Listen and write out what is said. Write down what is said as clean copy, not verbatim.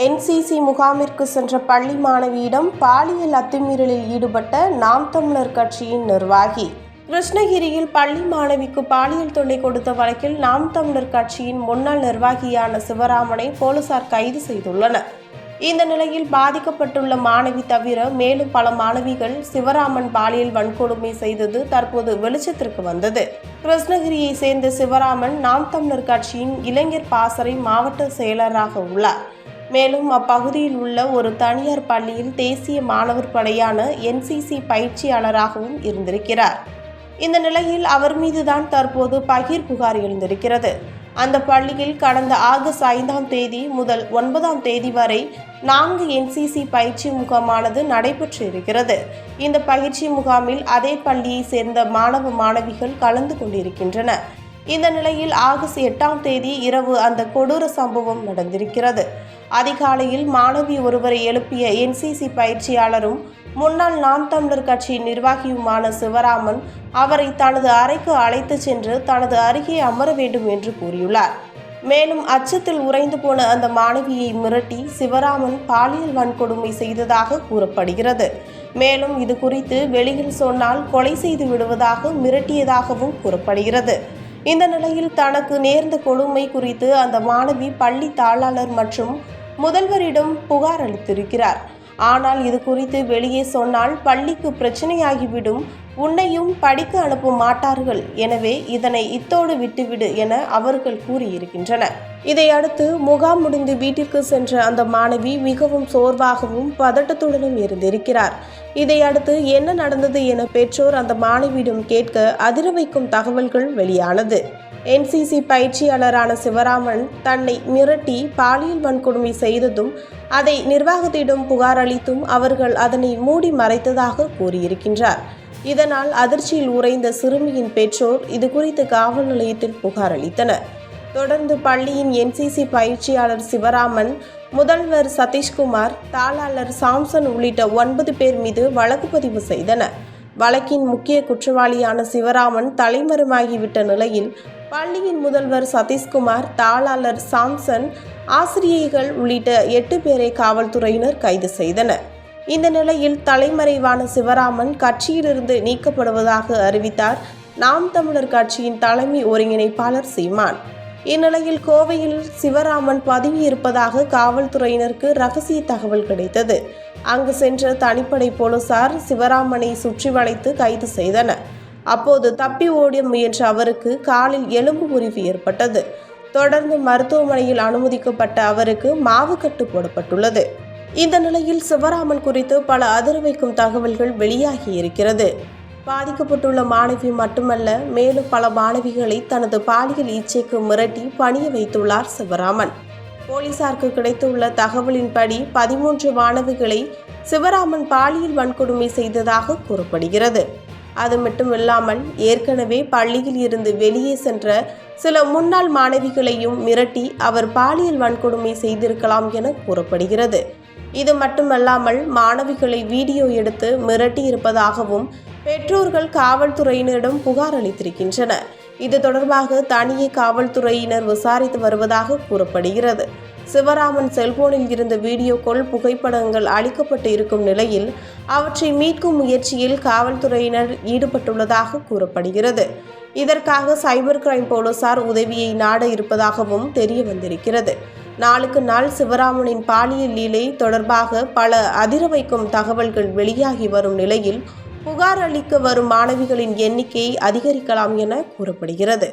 NCC முகாமிற்கு சென்ற பள்ளி மாணவியிடம் பாலியல் அத்துமீறலில் ஈடுபட்ட நாம் தமிழர் கட்சியின் நிர்வாகி. கிருஷ்ணகிரியில் பள்ளி மாணவிக்கு பாலியல் தொல்லை கொடுத்த வழக்கில் நாம் தமிழர் கட்சியின் முன்னாள் நிர்வாகியான சிவராமனை போலீசார் கைது செய்துள்ளனர். இந்த நிலையில் பாதிக்கப்பட்டுள்ள மாணவி தவிர மேலும் பல மாணவிகள் சிவராமன் பாலியல் வன்கொடுமை செய்தது தற்போது வெளிச்சத்திற்கு வந்தது. கிருஷ்ணகிரியை சேர்ந்த சிவராமன் நாம் தமிழர் கட்சியின் இளைஞர் பாசறை மாவட்ட செயலராக உள்ளார். மேலும் அப்பகுதியில் உள்ள ஒரு தனியார் பள்ளியில் தேசிய மாணவர் படையான என்சிசி பயிற்சியாளராகவும் இருந்திருக்கிறார். இந்த நிலையில் அவர் மீதுதான் தற்போது பகீர் புகார் எழுந்திருக்கிறது. அந்த பள்ளியில் கடந்த ஆகஸ்ட் 5ஆம் தேதி முதல் 9ஆம் தேதி வரை 4 என்சிசி பயிற்சி முகாமானது நடைபெற்று இருக்கிறது. இந்த பயிற்சி முகாமில் அதே பள்ளியை சேர்ந்த மாணவ மாணவிகள் கலந்து கொண்டிருக்கின்றனர். இந்த நிலையில் ஆகஸ்ட் 8ஆம் தேதி இரவு அந்த கொடூர சம்பவம் நடந்திருக்கிறது. அதிகாலையில் மாணவி ஒருவரை எழுப்பிய என்சிசி பயிற்சியாளரும் முன்னாள் நாம் தமிழர் கட்சியின் நிர்வாகியுமான சிவராமன் அவரை தனது அறைக்கு அழைத்து சென்று தனது அருகே அமர வேண்டும் என்று கூறியுள்ளார். மேலும் அச்சத்தில் உறைந்து போன அந்த மாணவியை மிரட்டி சிவராமன் பாலியல் வன்கொடுமை செய்ததாக கூறப்படுகிறது. மேலும் இது குறித்து வெளியில் சொன்னால் கொலை செய்து விடுவதாக மிரட்டியதாகவும் கூறப்படுகிறது. இந்த நிலையில் தனக்கு நேர்ந்த கொடுமை குறித்து அந்த மாணவி பள்ளி தாளாளர் மற்றும் முதல்வரிடம் புகார் அளித்திருக்கிறார். ஆனால் இது குறித்து வெளியே சொன்னால் பள்ளிக்கு பிரச்சனையாகிவிடும், உன்னையும் படிக்க அனுப்ப மாட்டார்கள், எனவே இதனை இத்தோடு விட்டுவிடு என அவர்கள் கூறியிருக்கின்றனர். இதையடுத்து முகாம் முடிந்து வீட்டிற்கு சென்ற அந்த மாணவி மிகவும் சோர்வாகவும் பதட்டத்துடனும் இருந்திருக்கிறார். இதையடுத்து என்ன நடந்தது என பெற்றோர் அந்த மாணவியிடம் கேட்க அதிர வைக்கும் தகவல்கள் வெளியானது. என்சிசி பயிற்சியாளரான சிவராமன் தன்னை மிரட்டி பாலியல் வன்கொடுமை செய்ததும் அதை நிர்வாகத்திடம் புகார் அளித்தும் அவர்கள் அதனை மூடி மறைத்ததாக கூறியிருக்கின்றார். இதனால் அதிர்ச்சியில் உறைந்த சிறுமியின் பெற்றோர் இது குறித்து காவல் நிலையத்தில் புகார் அளித்தனர். தொடர்ந்து பள்ளியின் என்சிசி பயிற்சியாளர் சிவராமன், முதல்வர் சதீஷ்குமார், தாளாளர் சாம்சன் உள்ளிட்ட 9 பேர் மீது வழக்கு பதிவு செய்தனர். வழக்கின் முக்கிய குற்றவாளியான சிவராமன் தலைமறைவாகிவிட்ட நிலையில் பள்ளியின் முதல்வர் சதீஷ்குமார், தாளாளர் சாம்சன், ஆசிரியைகள் உள்ளிட்ட 8 பேரை காவல்துறையினர் கைது செய்தனர். இந்த நிலையில் தலைமறைவான சிவராமன் கட்சியிலிருந்து நீக்கப்படுவதாக அறிவித்தார் நாம் தமிழர் கட்சியின் தலைமை ஒருங்கிணைப்பாளர் சீமான். இந்நிலையில் கோவையில் சிவராமன் பதுங்கியிருப்பதாக காவல்துறையினருக்கு ரகசிய தகவல் கிடைத்தது. அங்கு சென்ற தனிப்படை போலீசார் சிவராமனை சுற்றி வளைத்து கைது செய்தனர். அப்போது தப்பி ஓட முயன்ற அவருக்கு காலில் எலும்பு முறிவு ஏற்பட்டது. தொடர்ந்து மருத்துவமனையில் அனுமதிக்கப்பட்ட அவருக்கு மாவுக்கட்டு போடப்பட்டுள்ளது. இந்த நிலையில் சிவராமன் குறித்து பல அதிர வைக்கும் தகவல்கள் வெளியாகி இருக்கிறது. பாதிக்கப்பட்டுள்ள மாணவி மட்டுமல்ல, மேலும் பல மாணவிகளை தனது பாலியல் இச்சைக்கு மிரட்டி பணிய வைத்துள்ளார் சிவராமன். போலீசாருக்கு கிடைத்துள்ள தகவலின்படி 13 மாணவிகளை சிவராமன் பாலியல் வன்கொடுமை செய்ததாக கூறப்படுகிறது. அது மட்டுமில்லாமல் ஏற்கனவே பள்ளியில் இருந்து வெளியே சென்ற சில முன்னாள் மாணவிகளையும் மிரட்டி அவர் பாலியல் வன்கொடுமை செய்திருக்கலாம் என கூறப்படுகிறது. இது மட்டுமல்லாமல் மாணவிகளை வீடியோ எடுத்து மிரட்டி இருப்பதாகவும் பெற்றோர்கள் காவல்துறையினரிடம் புகார் அளித்திருக்கின்றனர். இது தொடர்பாக தனியே காவல்துறையினர் விசாரித்து வருவதாக கூறப்படுகிறது. சிவராமன் செல்போனில் இருந்த வீடியோக்கள், புகைப்படங்கள் அளிக்கப்பட்டு இருக்கும் நிலையில் அவற்றை மீட்கும் முயற்சியில் காவல்துறையினர் ஈடுபட்டுள்ளதாக கூறப்படுகிறது. இதற்காக சைபர் கிரைம் போலீசார் உதவியை நாட இருப்பதாகவும் தெரிய வந்திருக்கிறது. நாளுக்கு நாள் சிவராமனின் பாலியல் லீலை தொடர்பாக பல அதிர வைக்கும் தகவல்கள் வெளியாகி வரும் நிலையில் புகார் அளிக்க வரும் மாணவிகளின் எண்ணிக்கை அதிகரிக்கலாம் என கூறப்படுகிறது.